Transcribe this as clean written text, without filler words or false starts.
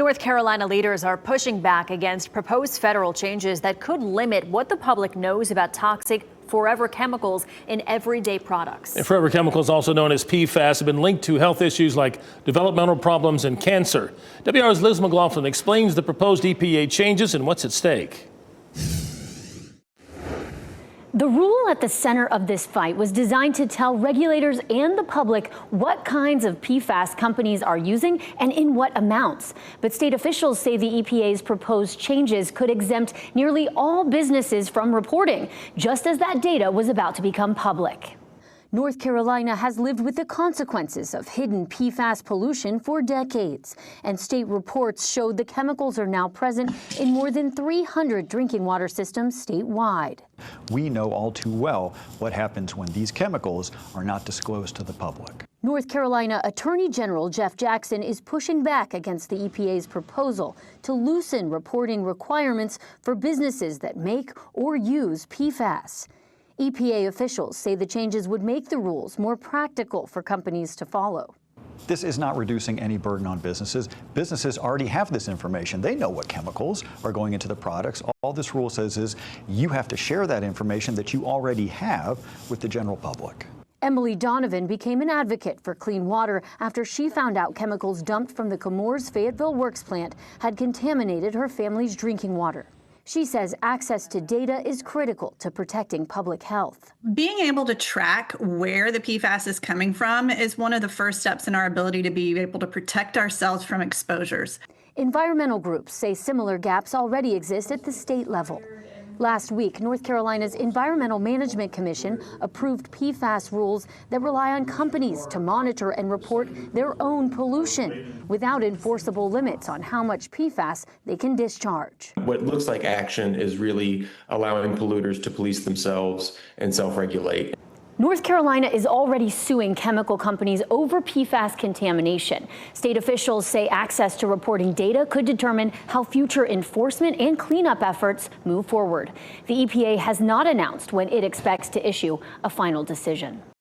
North Carolina leaders are pushing back against proposed federal changes that could limit what the public knows about toxic forever chemicals in everyday products. And forever chemicals, also known as PFAS, have been linked to health issues like developmental problems and cancer. WR's Liz McLaughlin explains the proposed EPA changes and what's at stake. The rule at the center of this fight was designed to tell regulators and the public what kinds of PFAS companies are using and in what amounts. But state officials say the EPA's proposed changes could exempt nearly all businesses from reporting, just as that data was about to become public. North Carolina has lived with the consequences of hidden PFAS pollution for decades, and state reports showed the chemicals are now present in more than 300 drinking water systems statewide. We know all too well what happens when these chemicals are not disclosed to the public. North Carolina Attorney General Jeff Jackson is pushing back against the EPA's proposal to loosen reporting requirements for businesses that make or use PFAS. EPA officials say the changes would make the rules more practical for companies to follow. This is not reducing any burden on businesses. Businesses already have this information. They know what chemicals are going into the products. All this rule says is you have to share that information that you already have with the general public. Emily Donovan became an advocate for clean water after she found out chemicals dumped from the Chemours Fayetteville Works plant had contaminated her family's drinking water. She says access to data is critical to protecting public health. Being able to track where the PFAS is coming from is one of the first steps in our ability to be able to protect ourselves from exposures. Environmental groups say similar gaps already exist at the state level. Last week, North Carolina's Environmental Management Commission approved PFAS rules that rely on companies to monitor and report their own pollution without enforceable limits on how much PFAS they can discharge. What looks like action is really allowing polluters to police themselves and self-regulate. North Carolina is already suing chemical companies over PFAS contamination. State officials say access to reporting data could determine how future enforcement and cleanup efforts move forward. The EPA has not announced when it expects to issue a final decision.